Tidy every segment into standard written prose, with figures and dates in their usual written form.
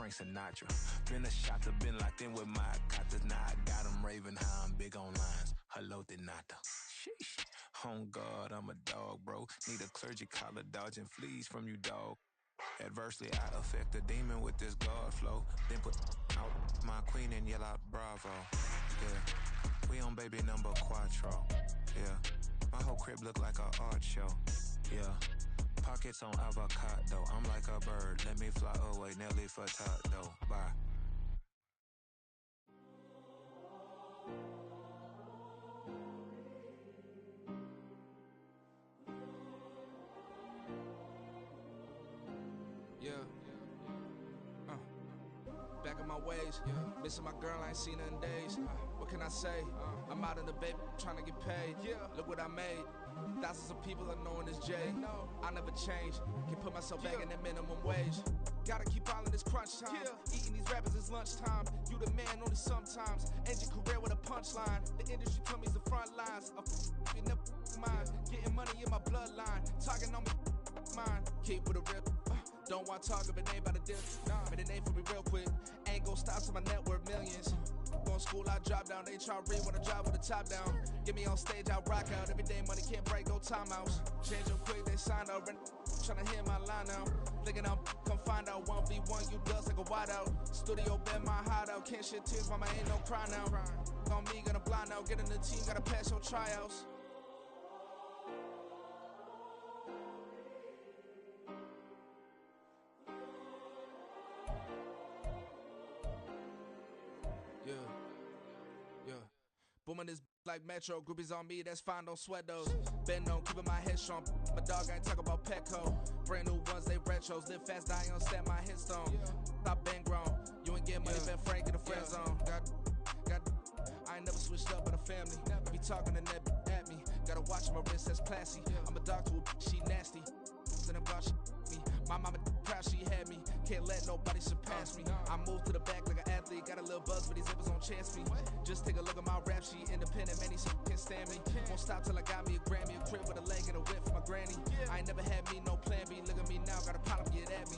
Frank Sinatra. Been a shot to been locked in with my cotters. Now I got them raving how I'm big on lines. Hello, de nata. Sheesh. On God, I'm a dog, bro. Need a clergy collar dodging fleas from you, dog. Adversely, I affect a demon with this God flow. Then put out my queen and yell out bravo. Yeah, we on baby number quattro. Yeah, my whole crib look like a art show. Yeah, pockets on avocado. I'm like a bird. Let me fly away, Nelly Furtado. Bye. Yeah. Back in my ways, missing my girl, I ain't seen her in days. What can I say? I'm out in the baby, trying to get paid. Look what I made. Thousands of people are knowing this J. I never change. Can put myself back in that minimum wage. Gotta keep all in this crunch time. Eating these rappers is lunchtime. You the man only sometimes. End your career with a punchline. The industry told me it's the front lines. You never mind. Getting money in my bloodline. Talking on me, mine. Keep with a real. Don't want to talk if it ain't about a deal. Made a name for me real quick. Ain't gon' stop till my net worth millions. Going school, I drop down. They try to read when I drive with the top down. Get me on stage, I rock out. Every day money can't break, no timeouts. Change them quick, they signed up. Tryna hear my line now. Thinking I'm come find out 1v1, you dust like a wideout. Studio been my hideout. Can't shed tears, mama ain't no cry now. On me, gonna blind out. Get in the team, gotta pass your tryouts. Yeah. Booming this like Metro. Groupies on me, that's fine, don't sweat those. Been on, keeping my head strong. My dog ain't talk about Petco. Brand new ones, they retros. Live fast, die on set, my headstone. Stop been grown. You ain't get money, been frank in the friend zone. Got. I ain't never switched up in a family. Be talking to that at me. Gotta watch my wrist, that's classy. I'm a dog to a she nasty. Then I'm about me. My mama proud she had me. Can't let nobody surpass me. I move to the back like an athlete. Got a little buzz, but these zippers don't chance me. Just take a look at my rap sheet. Independent, man, these can't stand me. Won't stop till I got me a Grammy. A crib with a leg and a whip for my granny. I ain't never had me no plan B. Look at me now, got a problem, get at me.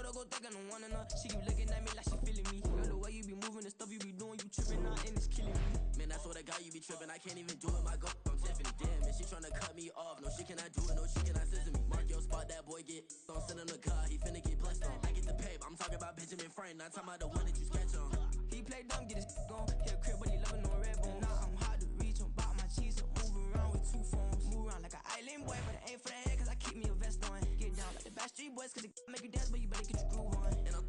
Go think I don't want enough. She keep looking at me like she feeling me. Girl, the way you be moving, the stuff you be doing, you tripping out and it's killing me. Man, that's what I got, you be tripping. I can't even do it, my girl, I'm Tiffany. Damn, man, she tryna cut me off. No, she cannot do it, no, she cannot scissor me. Mark your spot, that boy get don't send him the car, he finna get blessed on. I get the pay, but I'm talking about Benjamin Frank, not talking about the one that you sketch on. He play dumb, get his gone. Hit a crib, but he loving on red bone. Now I'm hard to reach, I'm bout my cheese, I'm moving around with two phones. Move around like an island boy, but it ain't for the head, cause I keep me a vest on. Get down like the Backstreet Boys, cause it make you dance, but you better get your groove on. And I'm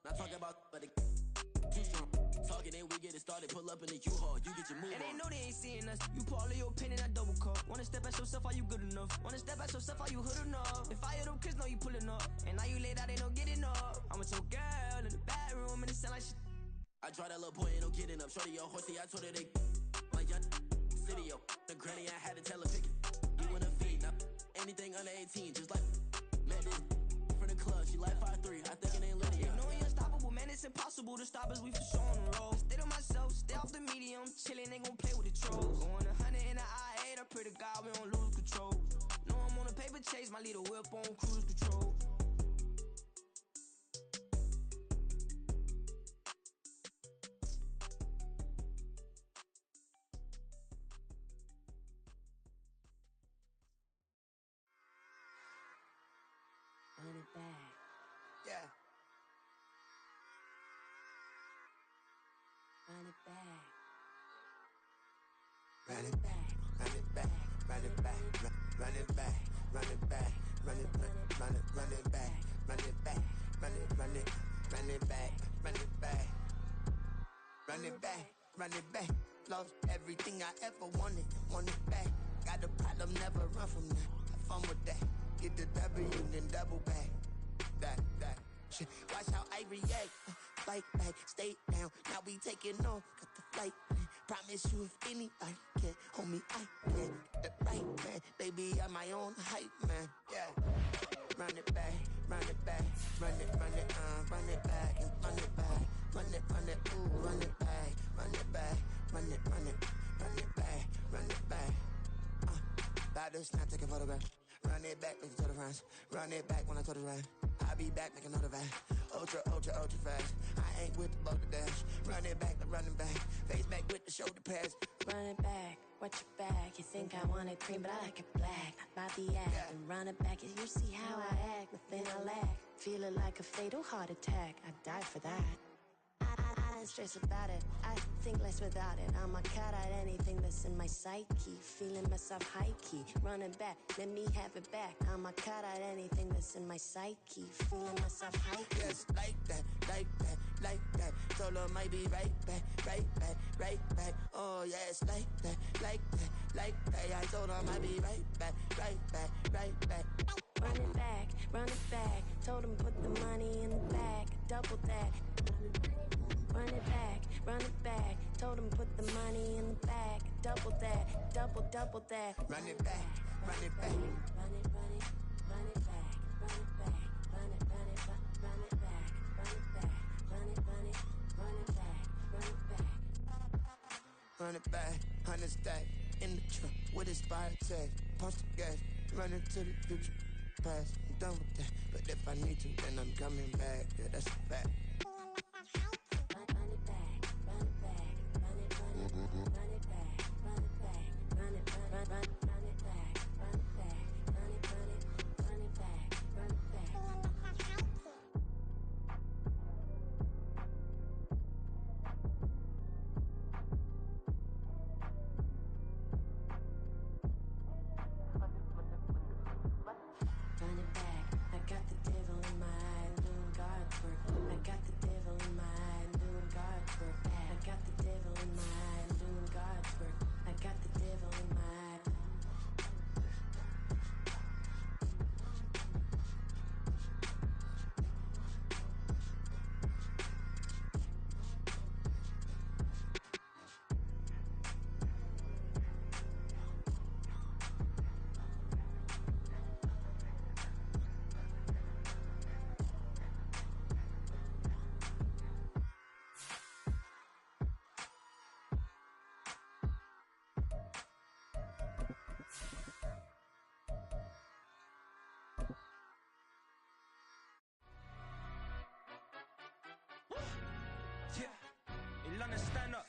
not talking about, but it too strong. Talking, then we get it started, pull up in the U-Haul, you get your move and on. they know they ain't seeing us. You pull all of your pen in that double cup. Wanna step at yourself, are you good enough? Wanna step at yourself, are you hood enough? If I hear them kids, know you pulling up. And now you laid out, they don't get enough. I'm with your girl in the bedroom, and it sound like shit. I draw that little boy, ain't no getting up. Shorty, yo, horsey, I told her they like young city, yo. The granny, I had to tell her pick it. You wanna feed, now anything under 18, just like met this from the club. She like 5'3", I think it ain't lit. You know we unstoppable, man, it's impossible to stop us, we for sure on the road. Stay to myself, stay off the medium, chillin', ain't gon' play with the trolls. Going 100 in the I-8, I pray to God we don't lose control. Know I'm on a paper chase, my little whip on cruise control. Run it back. Yeah. Run it back. Run it back, run it back, run it back, run it back, run it back, run it back, run it back, run it back, run it back, run it back, run it back, run it back. Lost everything I ever wanted, want it back. Got a problem, never run from that. Have fun with that. Get the W, then double back. That shit. Watch how I react. fight back, stay down. Now we taking off, got the flight plan. Promise you if anybody can, homie, I can. Get the right man, baby, I'm my own hype man. Yeah. Run it back, run it back, run it back, and run it back, ooh, run it back, run it back, run it back, run it back. Baddest, not take a photograph. Run it back, make it to the runs. Run it back when I told it right. I'll be back, make another van. Ultra, ultra, ultra fast. I ain't with the boat to dash. Run it back, I'm running back. Face back with the shoulder pads. Run it back, watch your back. You think I want it cream, but I like it black. I buy the act and run it back. You see how I act, nothing I lack. Feeling like a fatal heart attack. I'd die for that. I ain't stressed about it. I think less without it. I'ma cut out anything that's in my psyche. Feeling myself high key. Running back, let me have it back. I'ma cut out anything that's in my psyche. Feeling myself high key. Yes, like that, like that, like that. Solo might be right back, right back, right back. Oh yes, like that, like that, like that. I told her I might be right back, right back, right back. Run it back, run it back. Told him put the money in the bag. Double that. Run it back, run it back. Told him put the money in the bag. Double that, double that. Run it back, run it back. Run it, run it, run it back, run it back, run it, run it, run it back, run it back, run it, run it, run it back, run it back. Run it back, 100 stack in the trunk with expired tag. Punch the gas, run into the future. Past, I'm done with that. But if I need to, then I'm coming back. Yeah, that's a fact. Yeah, in London, stand up.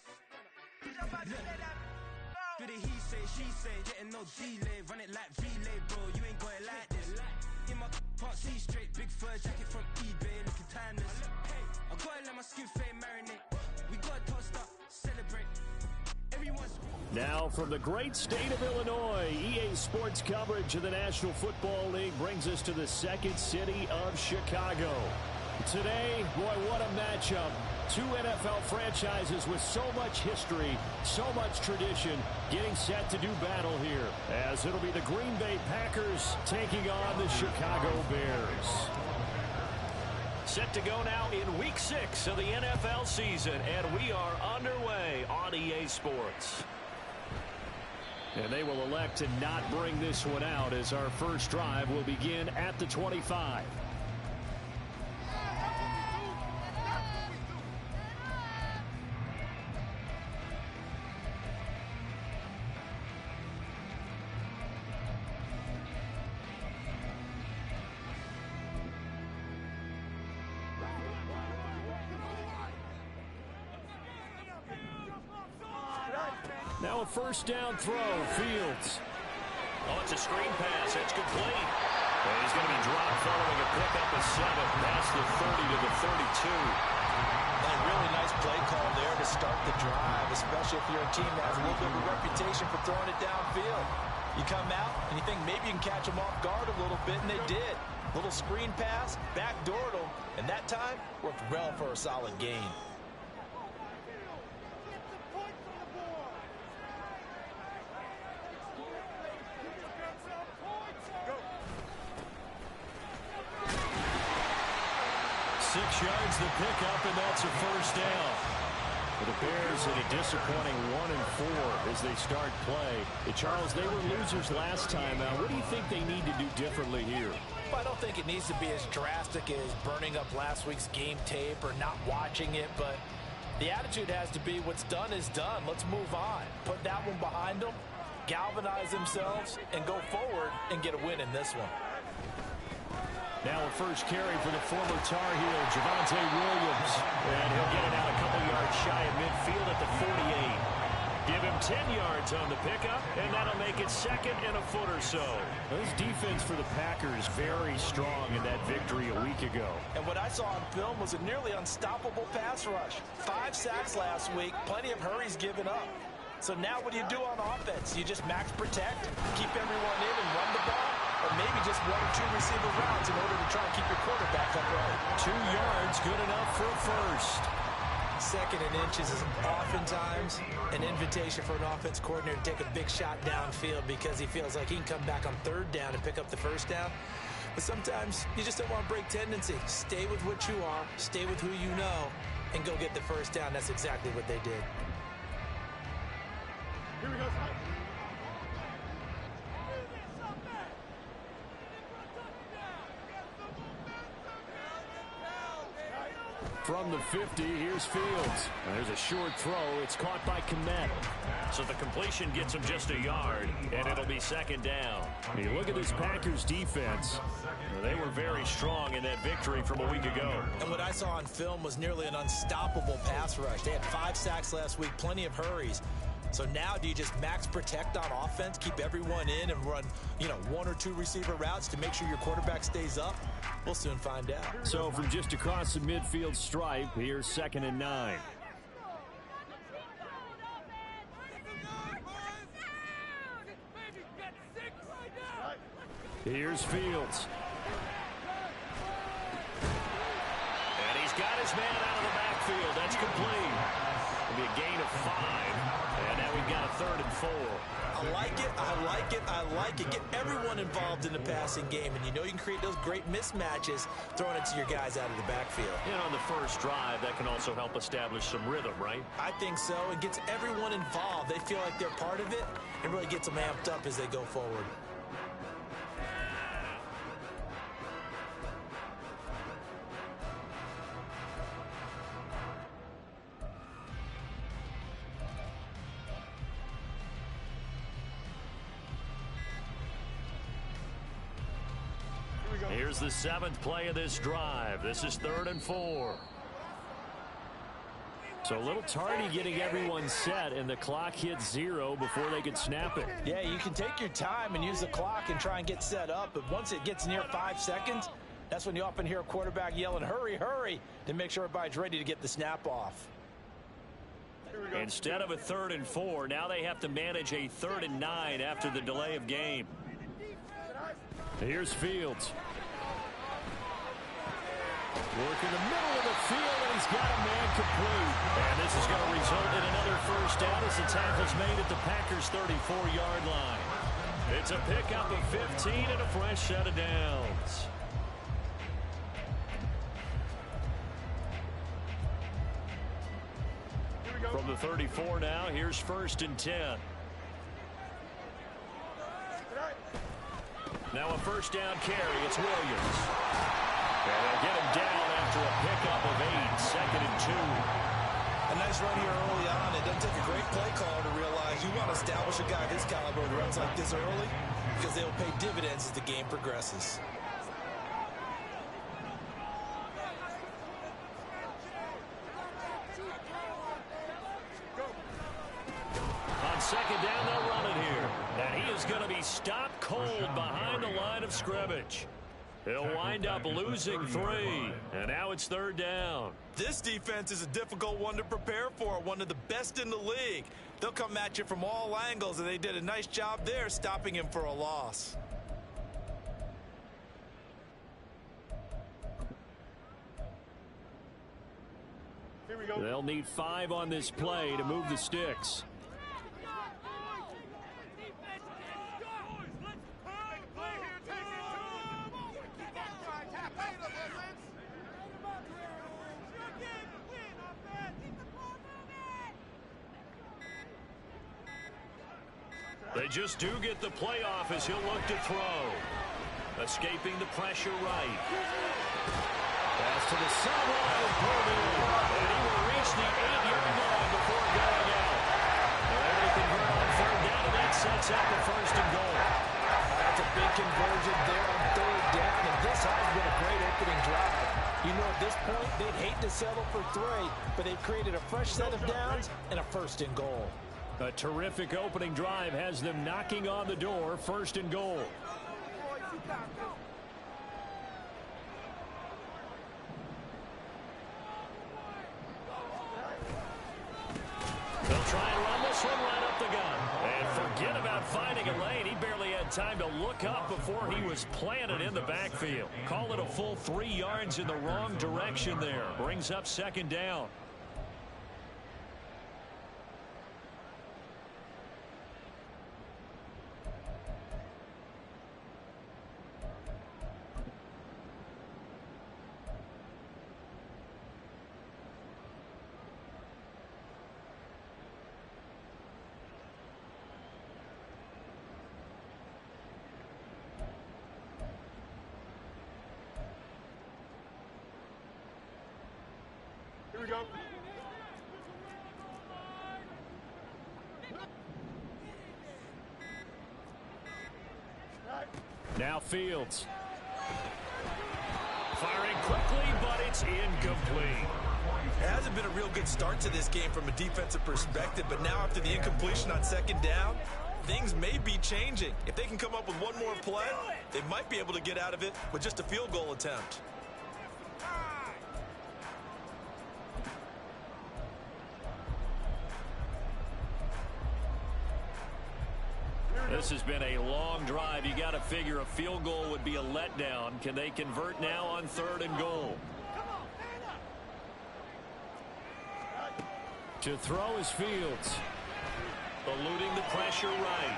Do the he say, she say, getting no delay. Run it like relay, bro, you ain't got it like this. In my can't see straight, big fur jacket from eBay, looking timeless. I gotta let my skin fade marinate. We gotta toast up, celebrate. Everyone's... Now from the great state of Illinois, EA Sports coverage of the National Football League brings us to the second city of Chicago. Today, boy, what a matchup. Two NFL franchises with so much history, so much tradition, getting set to do battle here, as it'll be the Green Bay Packers taking on the Chicago Bears. Set to go now in Week 6 of the NFL season, and we are underway on EA Sports. And they will elect to not bring this one out, as our first drive will begin at the 25. Now a first down throw, Fields. Oh, it's a screen pass. It's complete. And he's going to be dropped following a pickup of 7 past the 30 to the 32. And a really nice play call there to start the drive, especially if you're a team that has a little bit of a reputation for throwing it downfield. You come out and you think maybe you can catch them off guard a little bit, and they did. Little screen pass, backdoored them, and that time worked well for a solid gain. yards the pickup, and that's a first down. For the Bears in a disappointing 1-4 as they start play. Charles, they were losers last time out. What do you think they need to do differently here? I don't think it needs to be as drastic as burning up last week's game tape or not watching it, but the attitude has to be what's done is done. Let's move on. Put that one behind them, galvanize themselves, and go forward and get a win in this one. Now a first carry for the former Tar Heel, Javonte Williams. And he'll get it out a couple yards shy of midfield at the 48. Give him 10 yards on the pickup, and that'll make it second and a foot or so. This defense for the Packers very strong in that victory a week ago. And what I saw on film was a nearly unstoppable pass rush. 5 sacks last week, plenty of hurries given up. So now what do you do on offense? You just max protect, keep everyone in and run the ball, or maybe just 1 or 2 receiver routes in order to try and keep your quarterback upright. 2 yards, good enough for a first. Second and inches is oftentimes an invitation for an offense coordinator to take a big shot downfield because he feels like he can come back on 3rd down and pick up the first down. But sometimes you just don't want to break tendency. Stay with what you are, stay with who you know, and go get the first down. That's exactly what they did. Here we go. From the 50, here's Fields. There's a short throw. It's caught by Kmet. So the completion gets him just a yard, and it'll be second down. You look at this Packers defense. They were very strong in that victory from a week ago. And what I saw on film was nearly an unstoppable pass rush. They had 5 sacks last week, plenty of hurries. So now do you just max protect on offense, keep everyone in and run, 1 or 2 receiver routes to make sure your quarterback stays up? We'll soon find out. So from just across the midfield stripe, here's 2nd and 9. Here's Fields. And he's got his man out of the backfield. That's complete. It'll be a gain of 5. And now we've got a 3rd and 4. I like it, I like it, I like it. Get everyone involved in the passing game, and you can create those great mismatches throwing it to your guys out of the backfield. And on the first drive, that can also help establish some rhythm, right? I think so. It gets everyone involved. They feel like they're part of it, and really gets them amped up as they go forward. Here's the 7th play of this drive. This is 3rd and 4. So a little tardy getting everyone set, and the clock hits 0 before they could snap it. Yeah, you can take your time and use the clock and try and get set up, but once it gets near 5 seconds, that's when you often hear a quarterback yelling, hurry, hurry, to make sure everybody's ready to get the snap off. Instead of a 3rd and 4, now they have to manage a 3rd and 9 after the delay of game. Here's Fields. Working the middle of the field, and he's got a man complete. And this is going to result in another first down as the tackle's made at the Packers' 34-yard line. It's a pickup of 15 and a fresh set of downs. From the 34 now, here's 1st and 10. Now a first down carry. It's Williams. And they'll get him down after a pickup of 8, 2nd and 2. A nice run here early on. It doesn't take a great play caller to realize you want to establish a guy of his caliber who runs like this early because they'll pay dividends as the game progresses. On 2nd down, they'll run it here. And he is going to be stopped cold behind the line of scrimmage. He'll wind up losing 3, and now it's 3rd down. This defense is a difficult one to prepare for, one of the best in the league. They'll come at you from all angles, and they did a nice job there stopping him for a loss. They'll need 5 on this play to move the sticks. They just do get the playoff as he'll look to throw. Escaping the pressure right. Pass to the sideline and pulled in. And he will reach the 8-yard line before going out. They're able to convert on third down, and that sets up the first and goal. That's a big conversion there on third down, and this has been a great opening drive. You know, at this point, they'd hate to settle for 3, but they've created a fresh set of downs and a first and goal. A terrific opening drive has them knocking on the door, first and goal. They'll try and run this one right up the gun. And forget about finding a lane. He barely had time to look up before he was planted in the backfield. Call it a full 3 yards in the wrong direction there. Brings up second down. Here we go. Now Fields. Firing quickly, but it's incomplete. It hasn't been a real good start to this game from a defensive perspective, but now after the incompletion on second down, things may be changing. If they can come up with one more play, they might be able to get out of it with just a field goal attempt. This has been a long drive. You got to figure a field goal would be a letdown. Can they convert now on third and goal? To throw is Fields. Eluding the pressure right.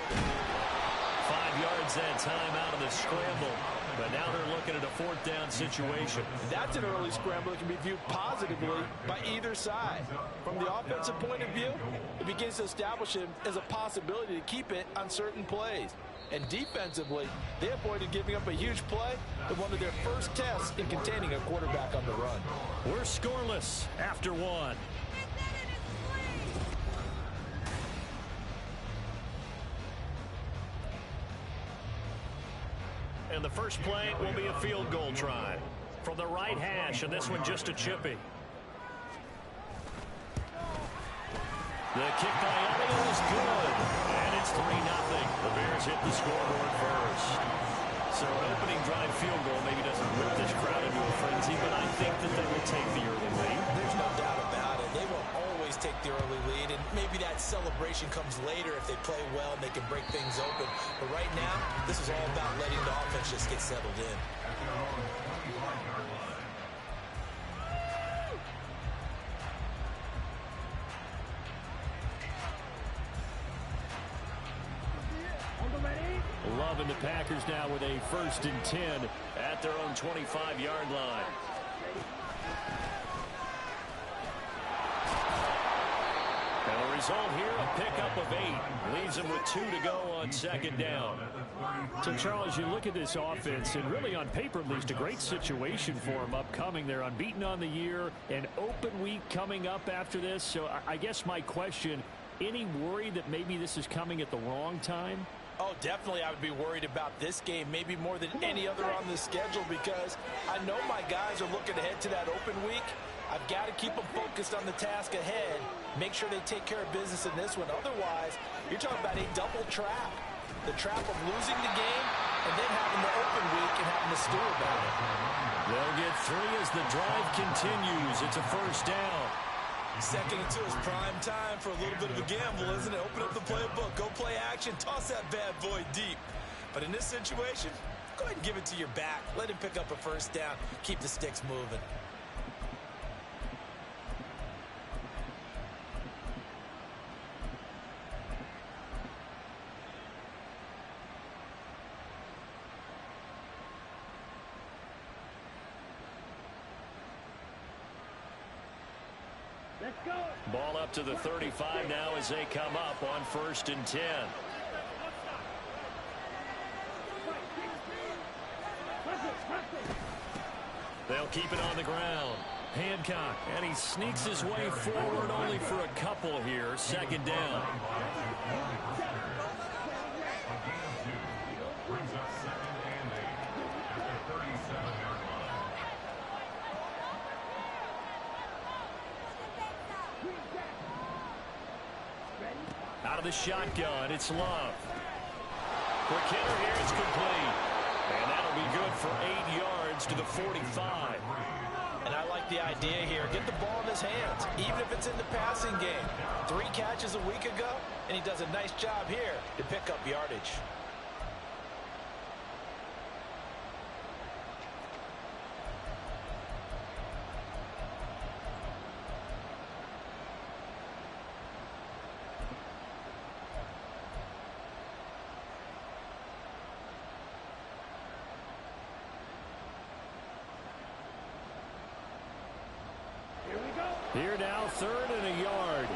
5 yards that time out of the scramble. But now they're looking at a fourth down situation. That's an early scramble that can be viewed positively by either side. From the offensive point of view, it begins to establish him as a possibility to keep it on certain plays. And defensively, they avoided giving up a huge play in one of their first tests in containing a quarterback on the run. We're scoreless after one. And the first play will be a field goal try from the right hash, and this one just a chippy. The kick by Elliott is good, and it's 3-0. The Bears hit the scoreboard first. So an opening drive field goal maybe doesn't whip this crowd into a frenzy, but I think that they will take the early lead. There's no doubt about it. They will always take the early lead, and maybe that celebration comes later if they play well and they can break things open. But right now, this is all about letting the offense just get settled in. Loving the Packers now with a 1st and 10 at their own 25-yard line. And the result here, a pickup of 8. Leaves them with 2 to go on second down. So, Charles, you look at this offense, and really on paper, at least, a great situation for them upcoming. They're unbeaten on the year, an open week coming up after this. So I guess my question, any worry that maybe this is coming at the wrong time? Oh, definitely I would be worried about this game, maybe more than any other on the schedule, because I know my guys are looking ahead to that open week. I've got to keep them focused on the task ahead, make sure they take care of business in this one. Otherwise, you're talking about a double trap. The trap of losing the game and then having the open week and having to stew about it. They'll get 3 as the drive continues. It's a first down. 2nd and 2 is prime time for a little bit of a gamble, isn't it? Open up the playbook, go play action, toss that bad boy deep. But in this situation, go ahead and give it to your back. Let him pick up a first down, keep the sticks moving. Ball up to the 35 now as they come up on 1st and 10. They'll keep it on the ground. Hancock, and he sneaks his way forward only for a couple here. 2nd down. Out of the shotgun, it's Love. For Kenner here, it's complete. And that'll be good for 8 yards to the 45. And I like the idea here. Get the ball in his hands, even if it's in the passing game. 3 catches a week ago, and he does a nice job here to pick up yardage. Here now, 3rd and a yard.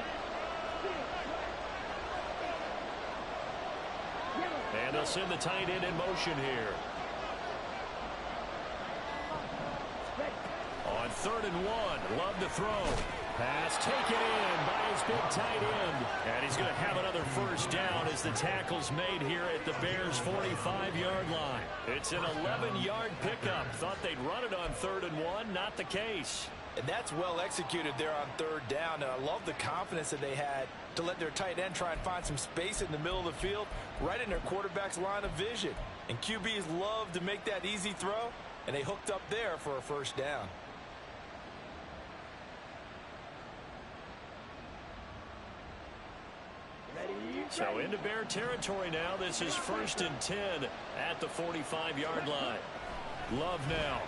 And they'll send the tight end in motion here. On 3rd and 1, Love to throw. Pass taken in by his big tight end. And he's going to have another 1st down as the tackle's made here at the Bears' 45-yard line. It's an 11-yard pickup. Thought they'd run it on 3rd and 1. Not the case. And that's well executed there on 3rd down. And I love the confidence that they had to let their tight end try and find some space in the middle of the field, right in their quarterback's line of vision. And QBs love to make that easy throw, and they hooked up there for a 1st down. So into Bear territory now. This is 1st and 10 at the 45-yard line. Love now.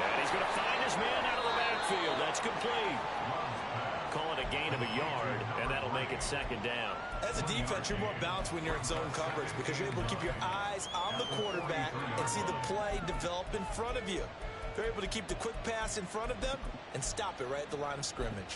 And he's going to find his man out of the backfield. That's complete. Call it a gain of a yard, and that'll make it 2nd down. As a defense, you're more balanced when you're in zone coverage because you're able to keep your eyes on the quarterback and see the play develop in front of you. They're able to keep the quick pass in front of them and stop it right at the line of scrimmage.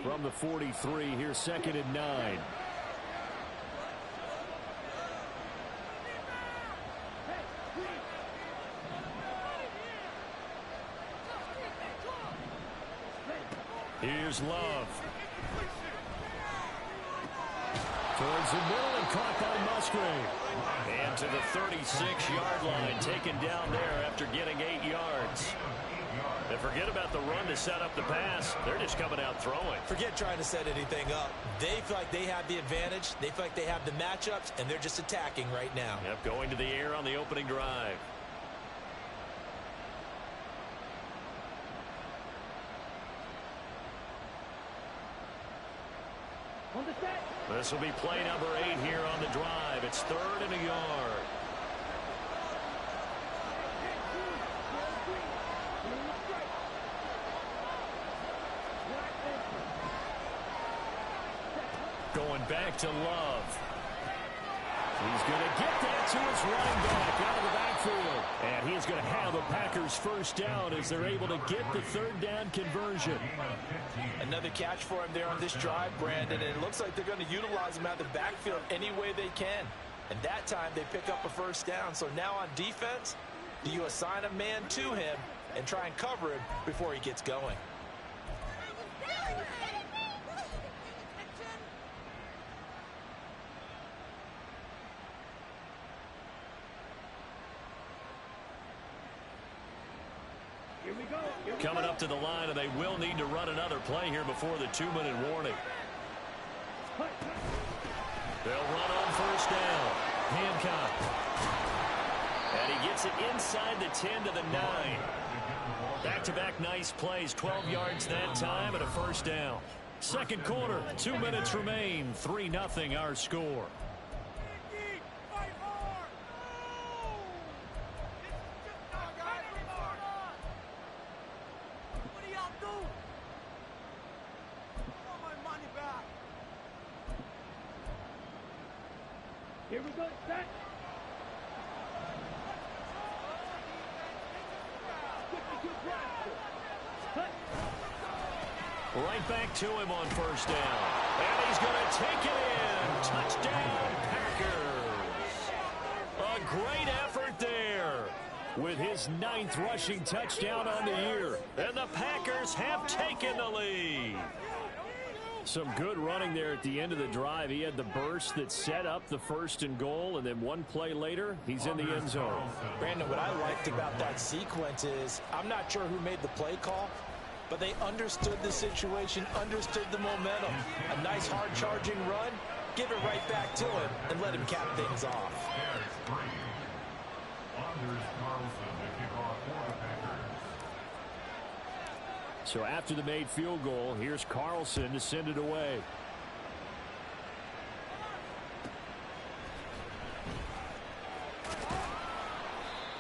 From the 43, here's 2nd and 9. Here's Love. Towards the middle and caught by Musgrave. And to the 36-yard line, taken down there after getting 8 yards. And forget about the run to set up the pass. They're just coming out throwing. Forget trying to set anything up. They feel like they have the advantage. They feel like they have the matchups, and they're just attacking right now. Yep, going to the air on the opening drive. This will be play number 8 here on the drive. It's 3rd and a yard. Going back to Love. He's going to get that to his running back out of the backfield. And he's going to have a Packers 1st down as they're able to get the 3rd down conversion. Another catch for him there on this drive, Brandon. And it looks like they're going to utilize him out of the backfield any way they can. And that time they pick up a 1st down. So now on defense, do you assign a man to him and try and cover him before he gets going? Coming up to the line, and they will need to run another play here before the 2-minute warning. They'll run on 1st down. Hancock. And he gets it inside the 10 to the 9. Back-to-back nice plays. 12 yards that time and a 1st down. 2nd quarter, 2 minutes remain. 3-0 our score. Here we go, set. Right back to him on first down. And he's going to take it in. Touchdown, Packers. A great effort there with his 9th rushing touchdown on the year. And the Packers have taken the lead. Some good running there at the end of the drive. He had the burst that set up the 1st and goal, and then one play later, he's in the end zone. Brandon, what I liked about that sequence is I'm not sure who made the play call, but they understood the situation, understood the momentum. A nice hard-charging run, give it right back to him, and let him cap things off. So after the made field goal, here's Carlson to send it away.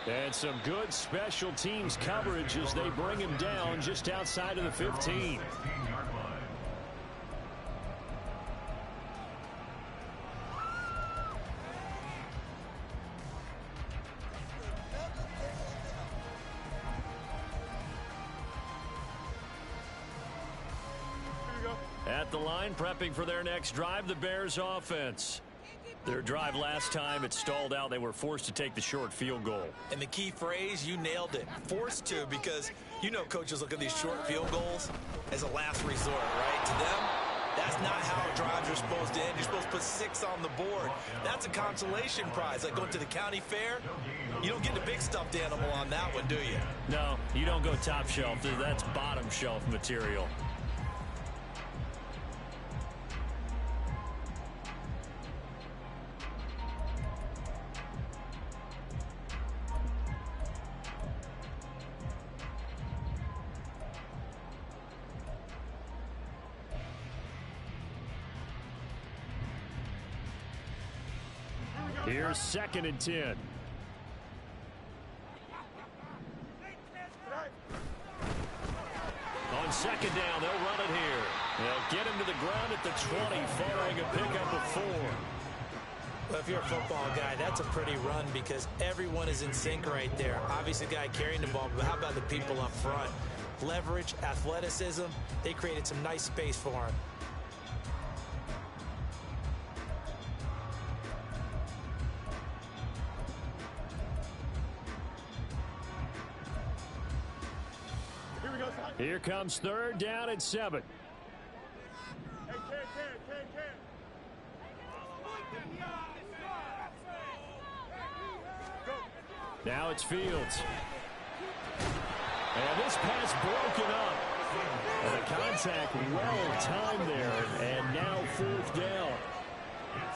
And some good special teams coverage as they bring him down just outside of the 15. At the line, prepping for their next drive, the Bears offense. Their drive last time, it stalled out. They were forced to take the short field goal. And the key phrase, you nailed it. Forced to, because you know coaches look at these short field goals as a last resort, right? To them, that's not how drives are supposed to end. You're supposed to put 6 on the board. That's a consolation prize. Like going to the county fair, you don't get the big stuffed animal on that one, do you? No, you don't go top shelf. That's bottom shelf material. Here's 2nd and 10. On 2nd down, they'll run it here. They'll get him to the ground at the 20 following a pickup of 4. Well, if you're a football guy, that's a pretty run because everyone is in sync right there. Obviously, the guy carrying the ball, but how about the people up front? Leverage, athleticism, they created some nice space for him. Here comes 3rd down and 7. Now it's Fields. And this pass broken up. And the contact well timed there. And now 4th down.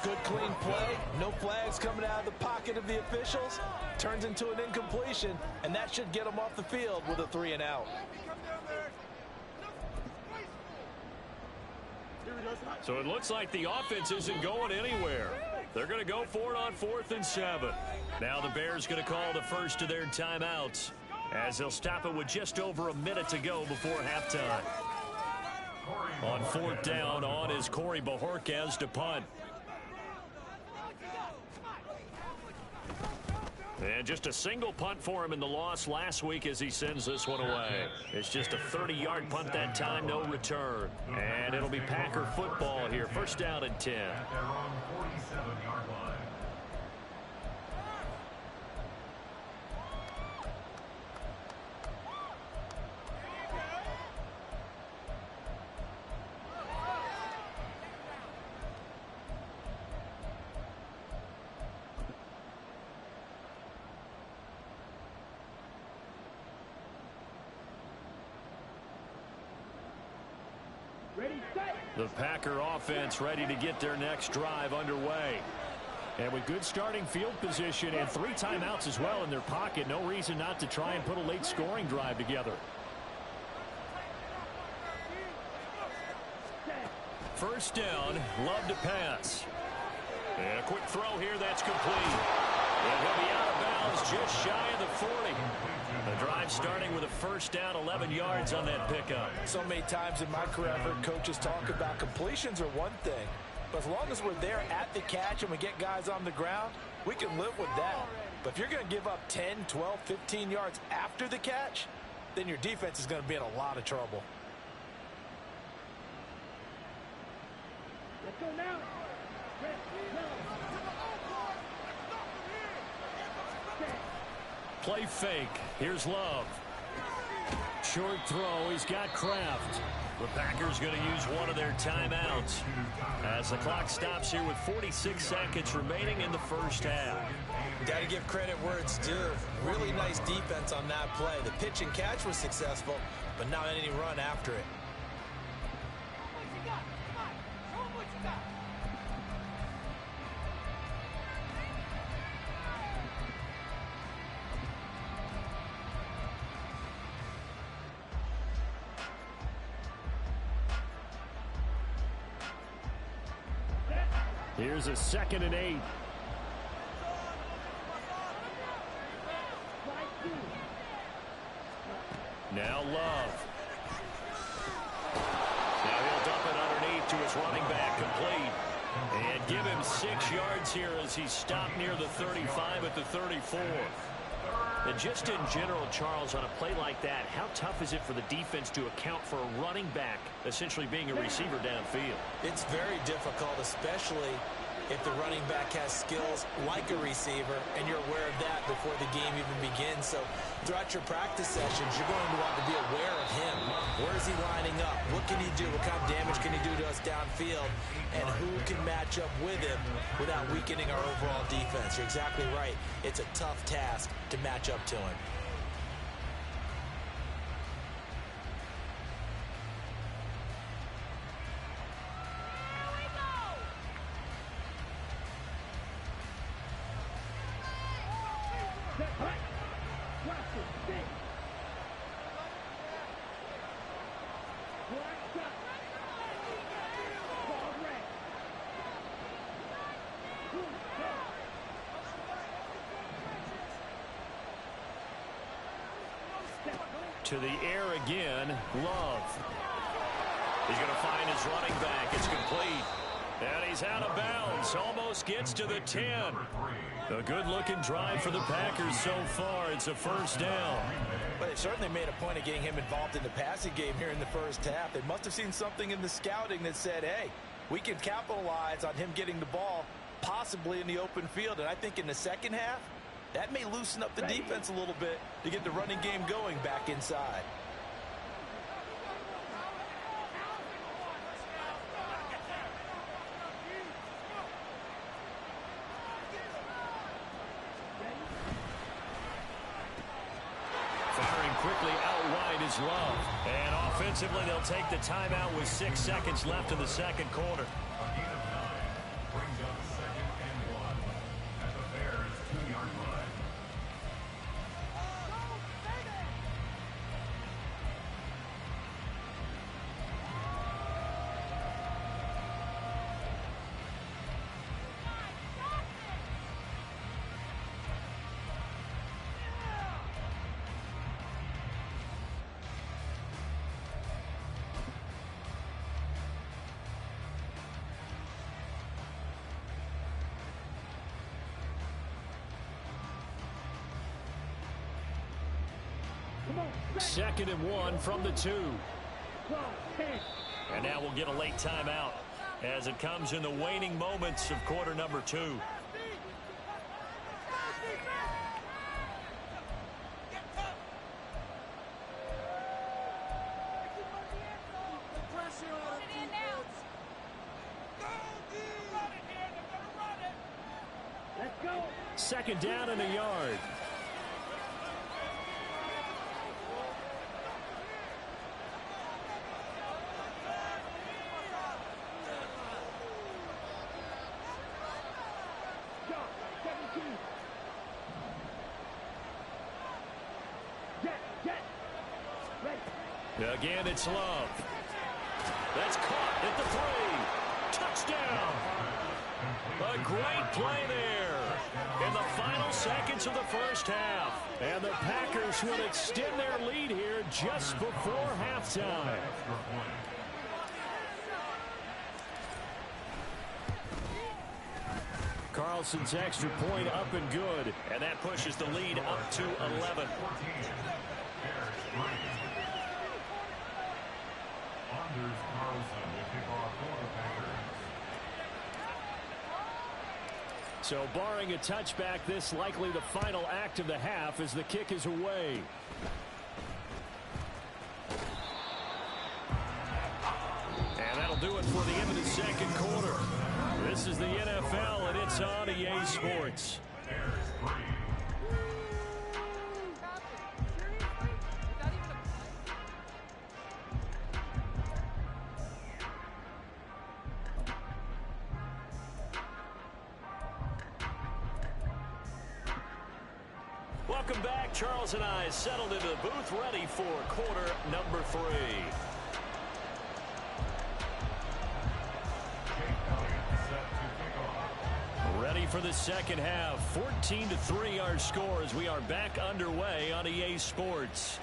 Good clean play. No flags coming out of the pocket of the officials. Turns into an incompletion. And that should get them off the field with a 3 and out. So it looks like the offense isn't going anywhere. They're going to go for it on 4th and 7. Now the Bears going to call the first of their timeouts as they'll stop it with just over a minute to go before halftime. On 4th down, on is Corey Bojorquez to punt. And just a single punt for him in the loss last week as he sends this one away. It's just a 30-yard punt that time, no return. And it'll be Packer football here. 1st down and 10. The Packer offense ready to get their next drive underway. And with good starting field position and 3 timeouts as well in their pocket, no reason not to try and put a late scoring drive together. 1st down, Love to pass. And a quick throw here, that's complete. And he'll be out of bounds just shy of the 40. The drive starting with a 1st down, 11 yards on that pickup. So many times in my career, I've heard coaches talk about completions are one thing, But as long as we're there at the catch and we get guys on the ground, we can live with that. But if you're going to give up 10, 12, 15 yards after the catch, then your defense is going to be in a lot of trouble. Let's go now. Play fake. Here's Love. Short throw. He's got Kraft. The Packers going to use one of their timeouts as the clock stops here with 46 seconds remaining in the first half. Got to give credit where it's due. Really nice defense on that play. The pitch and catch was successful, but not any run after it. Here's a 2nd and 8. Now Love. Now he'll dump it underneath to his running back, complete. And give him 6 yards here as he's stopped near the 35 at the 34. And just in general, Charles, on a play like that, how tough is it for the defense to account for a running back essentially being a receiver downfield? It's very difficult, especially if the running back has skills like a receiver, and you're aware of that before the game even begins. So throughout your practice sessions, you're going to want to be aware of him. Where is he lining up? What can he do? What kind of damage can he do to us downfield? And who can match up with him without weakening our overall defense? You're exactly right. It's a tough task to match up to him. To the air again, Love. He's going to find his running back. It's complete. And he's out of bounds. Almost gets to the 10. A good-looking drive for the Packers so far. It's a first down. But they certainly made a point of getting him involved in the passing game here in the first half. They must have seen something in the scouting that said, hey, we can capitalize on him getting the ball possibly in the open field. And I think in the second half, that may loosen up the defense a little bit to get the running game going back inside. Firing quickly out wide is Love. And offensively, they'll take the timeout with 6 seconds left in the second quarter. Second and 1 from the 2. And now we'll get a late timeout as it comes in the waning moments of quarter number 2. Second down and a yard. Again, it's Love. That's caught at the 3. Touchdown. A great play there in the final seconds of the first half. And the Packers will extend their lead here just before halftime. Carlson's extra point up and good. And that pushes the lead up to 11. So barring a touchback, this likely the final act of the half as the kick is away. And that'll do it for the end of the second quarter. This is the NFL, and it's on EA Sports. Welcome back. Charles and I settled into the booth, ready for quarter number 3. Ready for the second half. 14-3 our score as we are back underway on EA Sports.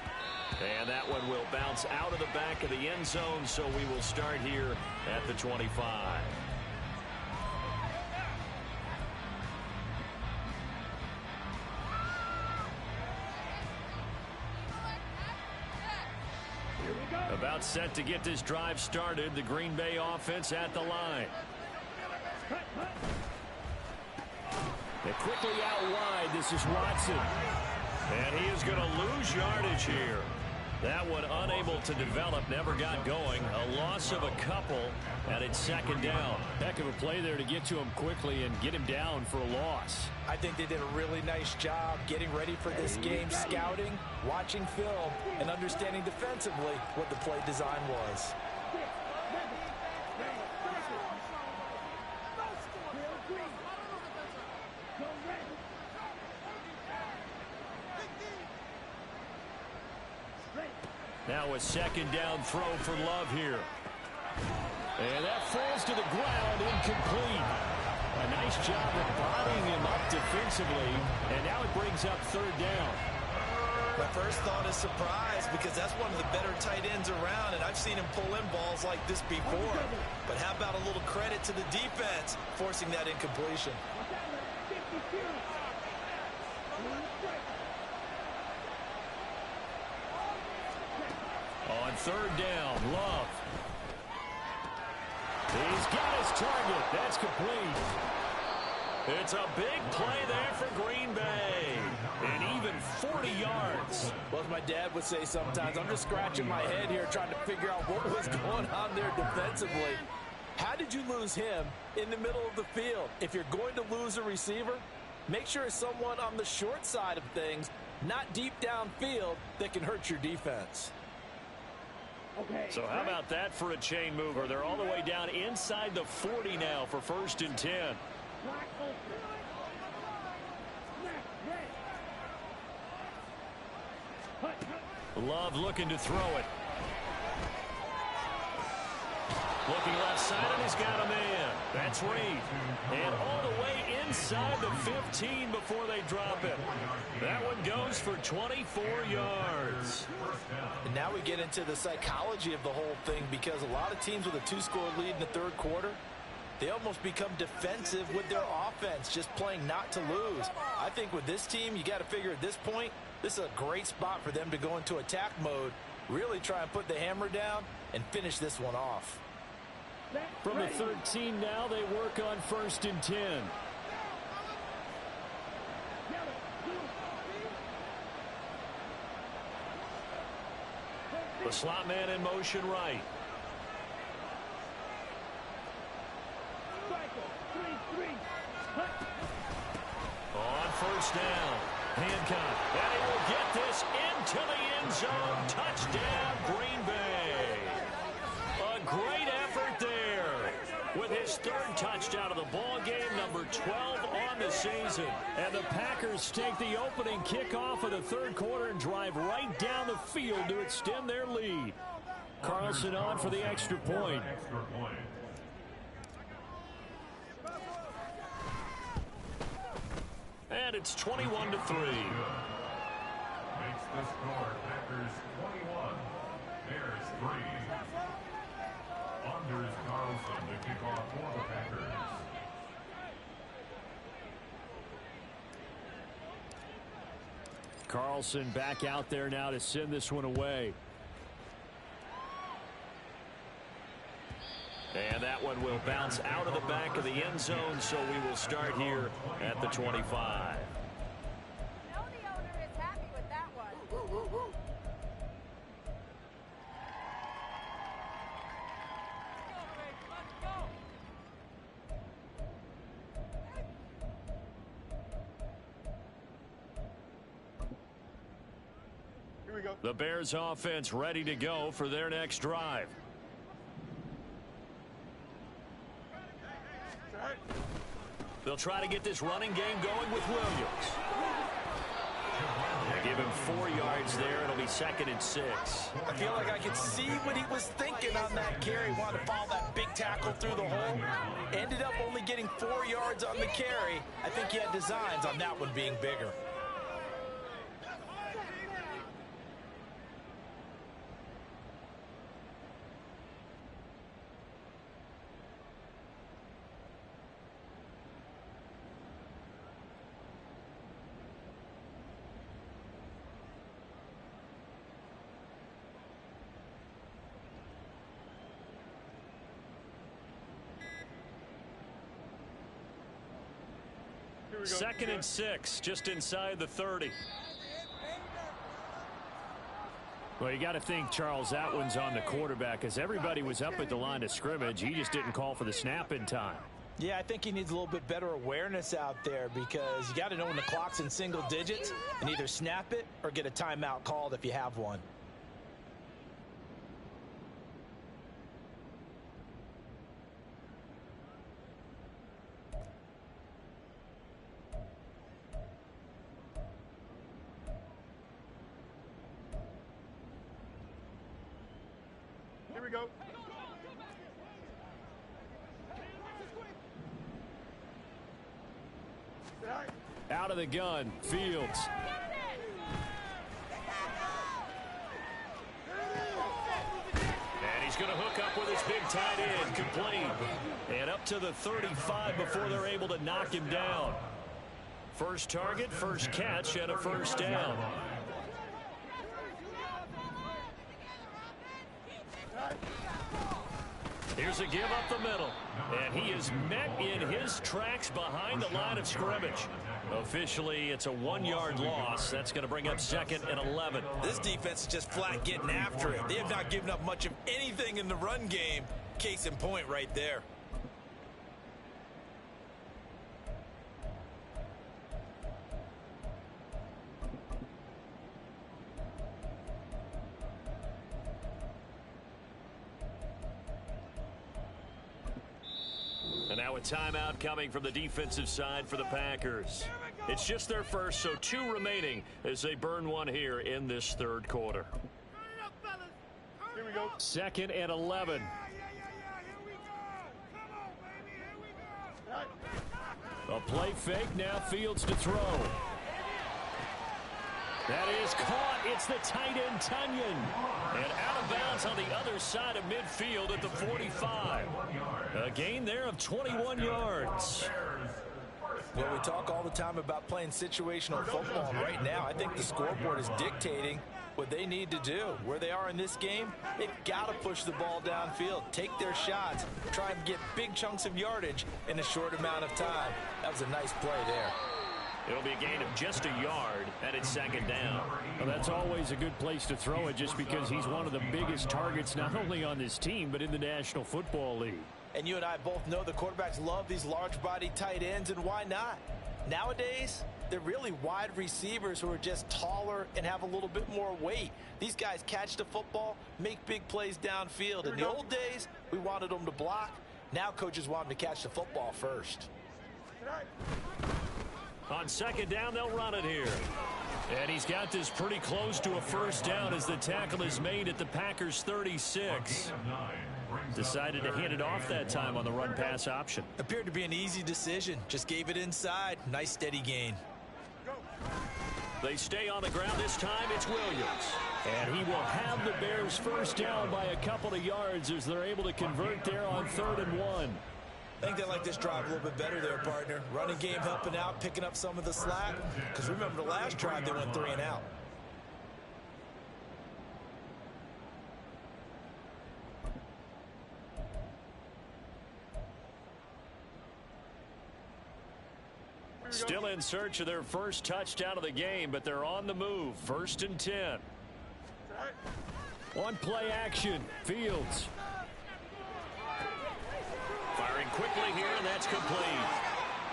And that one will bounce out of the back of the end zone, so we will start here at the 25. About set to get this drive started. The Green Bay offense at the line. They're quickly out wide. This is Watson. And he is going to lose yardage here. That one unable to develop, never got going. A loss of a couple, and it's second down. Heck of a play there to get to him quickly and get him down for a loss. I think they did a really nice job getting ready for this game, scouting, watching film, and understanding defensively what the play design was. Now a second down throw for Love here. And that falls to the ground, incomplete. A nice job of bodying him up defensively, and now it brings up third down. My first thought is surprise, because that's one of the better tight ends around, and I've seen him pull in balls like this before. But how about a little credit to the defense forcing that incompletion? On third down, Love. He's got his target. That's complete. It's a big play there for Green Bay. And even 40 yards. Well, as my dad would say sometimes, I'm just scratching my head here trying to figure out what was going on there defensively. How did you lose him in the middle of the field? If you're going to lose a receiver, make sure it's someone on the short side of things, not deep downfield, that can hurt your defense. So how about that for a chain mover? They're all the way down inside the 40 now for 1st and 10. Love looking to throw it. Looking left side, and he's got a man. That's Reed. And all the way inside the 15 before they drop it. That one goes for 24 yards. And now we get into the psychology of the whole thing, because a lot of teams with a 2-score lead in the third quarter, they almost become defensive with their offense, just playing not to lose. I think with this team, you got to figure at this point, this is a great spot for them to go into attack mode, really try and put the hammer down and finish this one off. From the 13 now, they work on 1st and 10. The slot man in motion right. On 1st down, Hancock. And he will get this into the end zone. Touchdown, Green Bay. A great effort there with his 3rd touchdown of the ball game, number 12 on the season. And the Packers take the opening kickoff of the third quarter and drive right down the field to extend their lead. Carlson on for the extra point. And it's 21-3. Makes the score Packers 21, Bears 3. Anders Carlson to kick off for the Packers. Carlson back out there now to send this one away. And that one will bounce out of the back of the end zone, so we will start here at the 25. The Bears offense ready to go for their next drive. They'll try to get this running game going with Williams. They give him 4 yards there. It'll be 2nd and 6. I feel like I could see what he was thinking on that carry. Wanted to follow that big tackle through the hole. Ended up only getting 4 yards on the carry. I think he had designs on that one being bigger. Second and 6, just inside the 30. Well, you got to think, Charles, that one's on the quarterback, as everybody was up at the line of scrimmage. He just didn't call for the snap in time. Yeah, I think he needs a little bit better awareness out there, because you got to know when the clock's in single digits and either snap it or get a timeout called if you have one. Go. Out of the gun, Fields. And he's going to hook up with his big tight end, complete. And up to the 35 before they're able to knock him down. First target, first catch, and a first down. Here's a give up the middle, and he is met in his tracks behind the line of scrimmage. Officially, it's a 1-yard loss. That's going to bring up 2nd and 11. This defense is just flat getting after it. They have not given up much of anything in the run game. Case in point right there. And now a timeout coming from the defensive side for the Packers. It's just their first, so 2 remaining as they burn one here in this 3rd quarter. Here we go. 2nd and 11. A play fake, now Fields to throw. That is caught. It's the tight end, Tunyon. And out of bounds on the other side of midfield at the 45. A gain there of 21 yards. Well, we talk all the time about playing situational football, and right now I think the scoreboard is dictating what they need to do. Where they are in this game, they've got to push the ball downfield, take their shots, try and get big chunks of yardage in a short amount of time. That was a nice play there. It'll be a gain of just a yard, and it's 2nd down. Well, that's always a good place to throw it, just because he's one of the biggest targets not only on this team but in the National Football League. And you and I both know the quarterbacks love these large-body tight ends, and why not? Nowadays, they're really wide receivers who are just taller and have a little bit more weight. These guys catch the football, make big plays downfield. In the old days, we wanted them to block. Now coaches want them to catch the football first. On 2nd down, they'll run it here. And he's got this pretty close to a first down as the tackle is made at the Packers' 36. Decided to hand it off that time on the run-pass option. Appeared to be an easy decision. Just gave it inside. Nice steady gain. They stay on the ground this time. It's Williams. And he will have the Bears first down by a couple of yards as they're able to convert there on 3rd and 1. I think they like this drive a little bit better there, partner. Running game helping out, picking up some of the slack. Because remember the last drive, they went 3 and out. Still in search of their first touchdown of the game, but they're on the move. 1st and 10. On play action, Fields. Firing quickly here, and that's complete.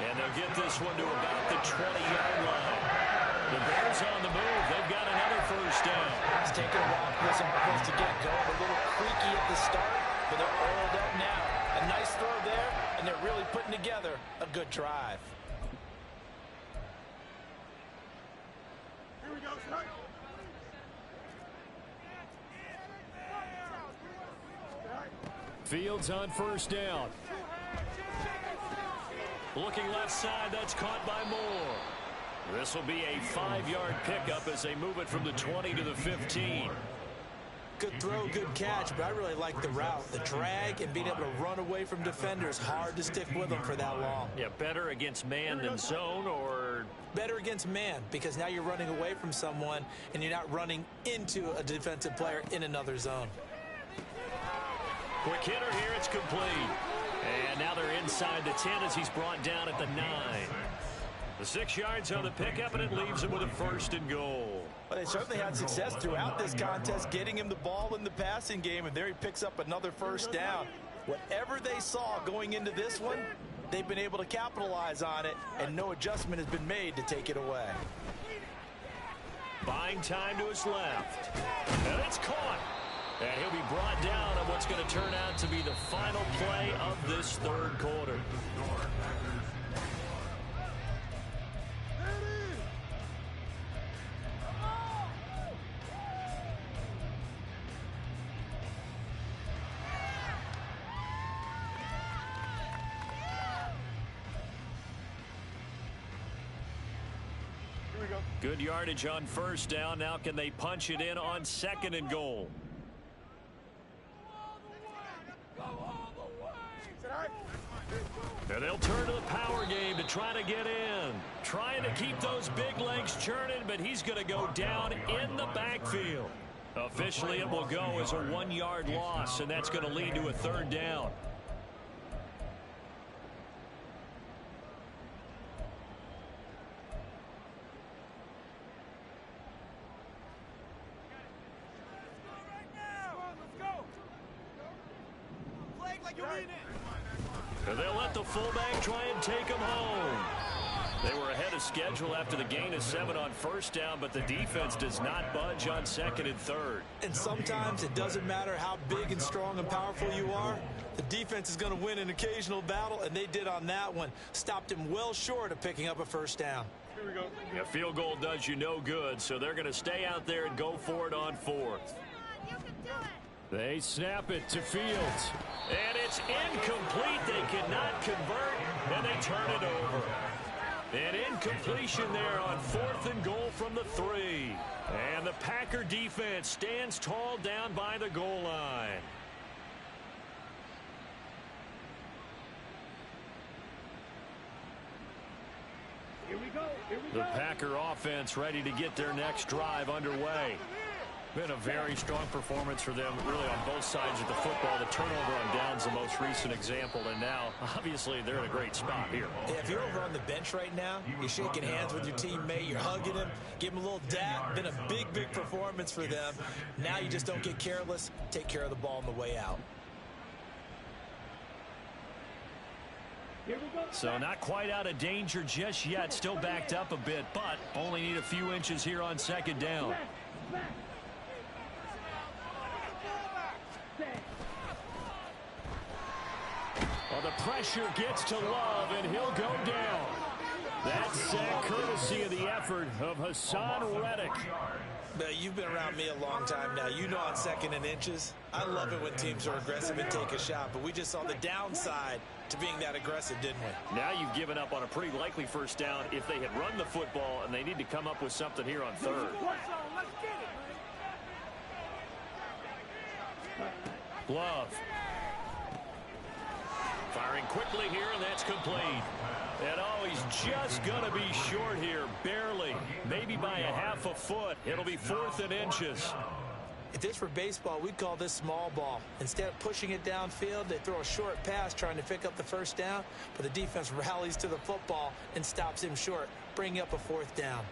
And they'll get this one to about the 20-yard line. The Bears on the move. They've got another first down. It's taking a while for this offense to get going. A little creaky at the start, but they're oiled up now. A nice throw there, and they're really putting together a good drive. Here we go, son. Fields on first down. Looking left side, that's caught by Moore. This will be a 5-yard pickup as they move it from the 20 to the 15. Good throw, good catch, but I really like the route. The drag and being able to run away from defenders. Hard to stick with them for that long. Yeah, better against man than zone, or? Better against man, because now you're running away from someone and you're not running into a defensive player in another zone. Quick hitter here, it's complete. And now they're inside the 10 as he's brought down at the 9. The 6 yards on the pickup, and it leaves him with a 1st and goal. Well, they certainly had success throughout this contest, getting him the ball in the passing game, and there he picks up another first down. Whatever they saw going into this one, they've been able to capitalize on it, and no adjustment has been made to take it away. Buying time to his left. And it's caught. And he'll be brought down on what's going to turn out to be the final play of this 3rd quarter. Good yardage on first down. Now can they punch it in on 2nd and goal? And they'll turn to the power game to try to get in. Trying to keep those big legs churning, but he's going to go down in the backfield. Officially, it will go as a 1-yard loss, and that's going to lead to a 3rd down. And they'll let the fullback try and take him home. They were ahead of schedule after the gain of 7 on first down, but the defense does not budge on 2nd and 3rd. And sometimes it doesn't matter how big and strong and powerful you are. The defense is going to win an occasional battle, and they did on that one. Stopped him well short of picking up a first down. Here we go. A field goal does you no good, so they're going to stay out there and go for it on 4th. You can do it. They snap it to Fields. And it's incomplete. They cannot convert, and they turn it over. An incompletion there on 4th and goal from the 3. And the Packer defense stands tall down by the goal line. Here we go. The Packer offense ready to get their next drive underway. Been a very strong performance for them, really, on both sides of the football. The turnover on downs the most recent example, and now, obviously, they're in a great spot here. Yeah, if you're over on the bench right now, you're shaking hands with your teammate, you're hugging him, give him a little dap. Been a big, big performance for them. Now you just don't get careless. Take care of the ball on the way out. So not quite out of danger just yet. Still backed up a bit, but only need a few inches here on 2nd down. Well, the pressure gets to Love, and he'll go down. That's courtesy of the effort of Hassan Reddick. Now, you've been around me a long time now. You know on 2nd and inches, I love it when teams are aggressive and take a shot, but we just saw the downside to being that aggressive, didn't we? Now you've given up on a pretty likely first down if they had run the football, and they need to come up with something here on 3rd. Love Firing quickly here, and that's complete. And he's just going to be short here, barely. Maybe by a half a foot. It'll be 4th and inches. If this were baseball, we'd call this small ball. Instead of pushing it downfield, they throw a short pass trying to pick up the first down, but the defense rallies to the football and stops him short, bringing up a 4th down.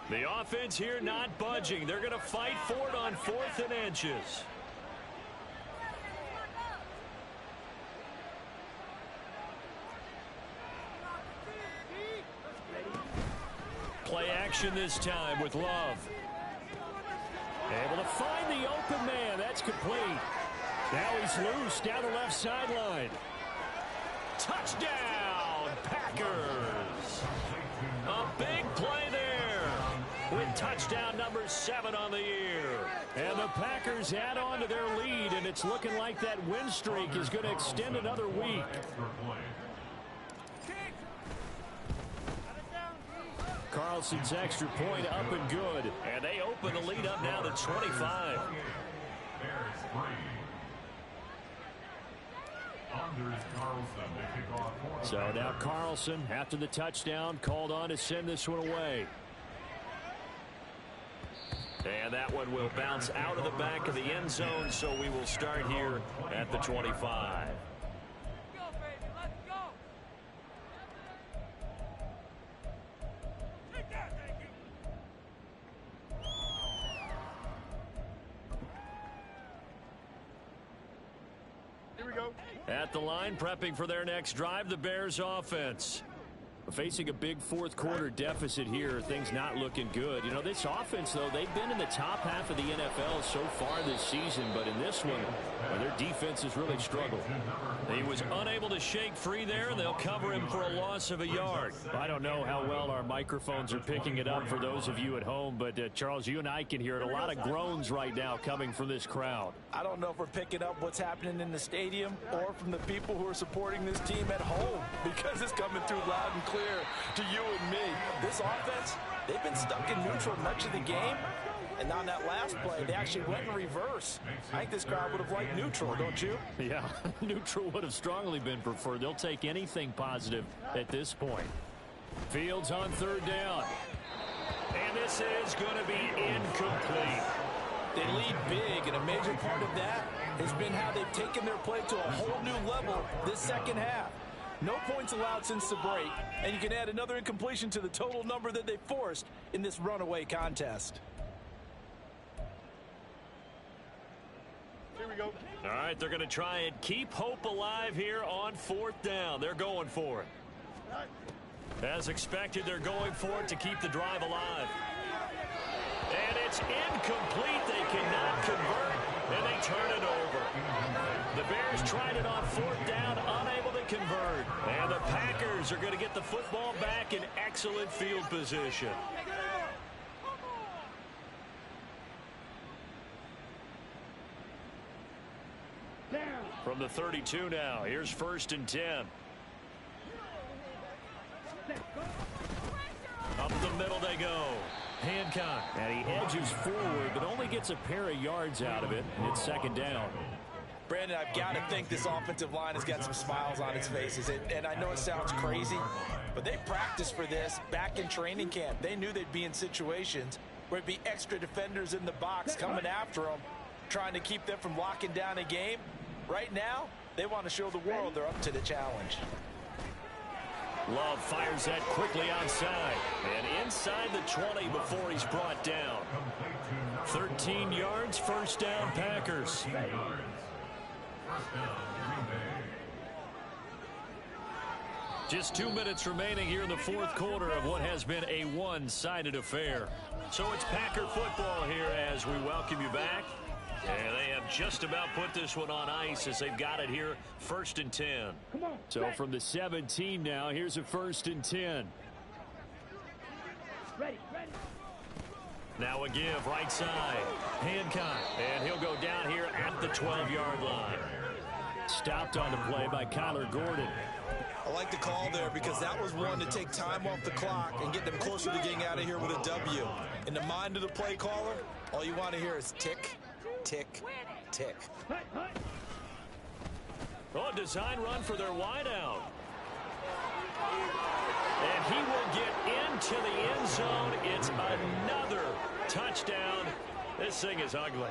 The offense here not budging. They're going to fight for it on 4th and inches. Play action this time with Love. Able to find the open man. That's complete. Now he's loose down the left sideline. Touchdown, Packers. A big play there with touchdown number 7 on the year. And the Packers add on to their lead, and it's looking like that win streak is going to extend another week. Carlson's extra point up and good. And they open the lead up now to 25. So now Carlson, after the touchdown, called on to send this one away. And that one will bounce out of the back of the end zone, so we will start here at the 25. At the line, prepping for their next drive, the Bears offense. Facing a big fourth quarter deficit here, things not looking good. You know, this offense, though, they've been in the top half of the NFL so far this season, but in this one, their defense has really struggled. He was unable to shake free there, and they'll cover him for a loss of a yard. I don't know how well our microphones are picking it up for those of you at home, but Charles, you and I can hear it. A lot of groans right now coming from this crowd. I don't know if we're picking up what's happening in the stadium or from the people who are supporting this team at home, because it's coming through loud and clear to you and me. This offense, they've been stuck in neutral much of the game, and on that last play, they actually went in reverse. I think this crowd would have liked neutral, don't you? Yeah, neutral would have strongly been preferred. They'll take anything positive at this point. Fields on 3rd down. And this is going to be incomplete. They lead big, and a major part of that has been how they've taken their play to a whole new level this second half. No points allowed since the break, and you can add another incompletion to the total number that they forced in this runaway contest. Here we go. All right, they're going to try and keep hope alive here on 4th down. They're going for it. As expected, they're going for it to keep the drive alive. And it's incomplete. They cannot convert, and they turn it over. The Bears tried it on 4th down, unable to convert. And the Packers are going to get the football back in excellent field position. From the 32 now, here's 1st and 10. Up the middle they go. Hancock. And he edges forward, but only gets a pair of yards out of it, and it's 2nd down. Brandon, I've got to think this offensive line has got some smiles on its faces. And I know it sounds crazy, but they practiced for this back in training camp. They knew they'd be in situations where it'd be extra defenders in the box coming after them, trying to keep them from locking down a game. Right now, they want to show the world they're up to the challenge. Love fires that quickly outside and inside the 20 before he's brought down. 13 yards, 1st down, Packers. Just 2 minutes remaining here in the 4th quarter of what has been a one-sided affair. So it's Packer football here as we welcome you back. And they have just about put this one on ice as they've got it here, 1st and 10. So from the 17 now, here's a 1st and 10. Ready. Now a give, right side. Hancock, and he'll go down here at the 12-yard line. Stopped on the play by Kyler Gordon. I like the call there because that was one to take time off the clock and get them closer to getting out of here with a W. In the mind of the play caller, all you want to hear is tick, tick, tick. Oh, design run for their wideout. And he will get into the end zone. It's another touchdown. This thing is ugly.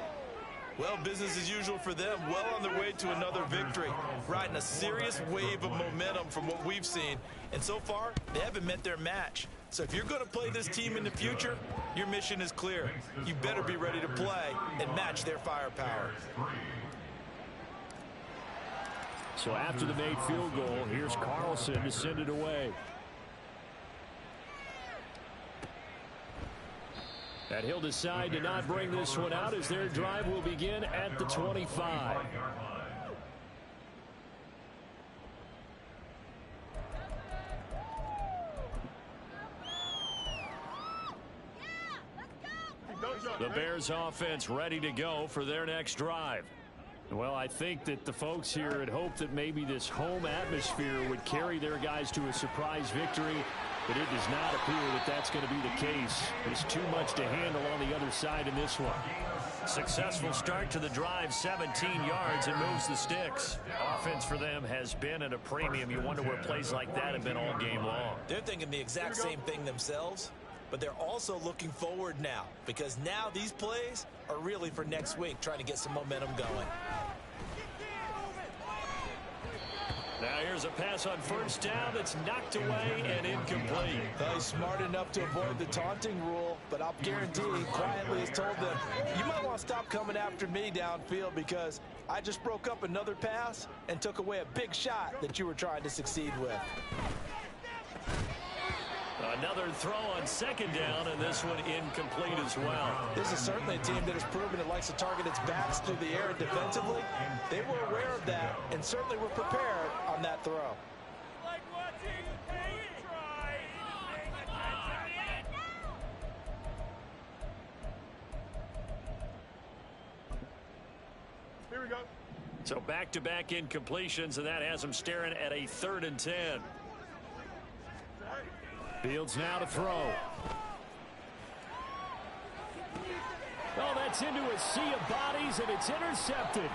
Well, business as usual for them. Well on their way to another victory. Riding a serious wave of momentum from what we've seen. And so far, they haven't met their match. So if you're going to play this team in the future, your mission is clear. You better be ready to play and match their firepower. So after the made field goal, here's Carlson to send it away. And he'll decide to not bring this one out as their drive will begin at the 25. The Bears offense ready to go for their next drive. Well, I think that the folks here had hoped that maybe this home atmosphere would carry their guys to a surprise victory, but it does not appear that that's going to be the case. There's too much to handle on the other side in this one. Successful start to the drive, 17 yards, and moves the sticks. Offense for them has been at a premium. You wonder where plays like that have been all game long. They're thinking the exact same thing themselves, but they're also looking forward now because now these plays are really for next week, trying to get some momentum going. Now here's a pass on first down that's knocked away and incomplete. Well, he's smart enough to avoid the taunting rule, but I'll guarantee he quietly has told them, you might want to stop coming after me downfield because I just broke up another pass and took away a big shot that you were trying to succeed with. Another throw on second down, and this one incomplete as well. This is certainly a team that has proven it likes to target its backs through the air and defensively. They were aware of that and certainly were prepared on that throw. Here we go. So back-to-back incompletions, and that has them staring at a 3rd and 10. Fields now to throw. Oh, that's into a sea of bodies, and it's intercepted.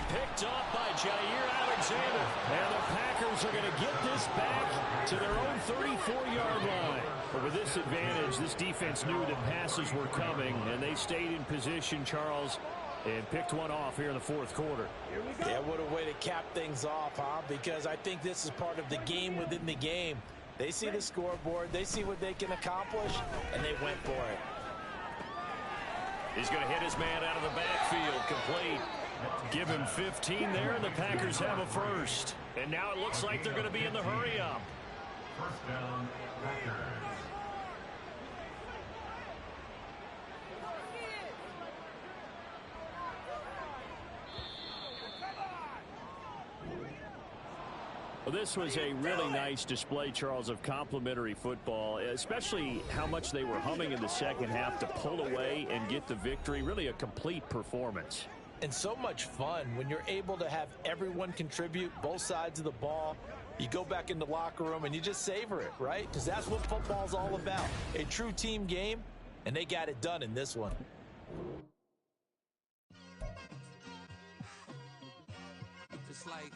Picked off by Jair Alexander. And the Packers are going to get this back to their own 34-yard line. But with this advantage, this defense knew that passes were coming, and they stayed in position, Charles, and picked one off here in the 4th quarter. Yeah, what a way to cap things off, huh? Because I think this is part of the game within the game. They see the scoreboard, they see what they can accomplish, and they went for it. He's going to hit his man out of the backfield, complete. Give him 15 there, and the Packers have a first. And now it looks like they're going to be in the hurry-up. First down, Packers. Well, this was a really nice display, Charles, of complimentary football, especially how much they were humming in the second half to pull away and get the victory. Really a complete performance. And so much fun when you're able to have everyone contribute, both sides of the ball. You go back in the locker room and you just savor it, right? Because that's what football's all about. A true team game, and they got it done in this one. Just like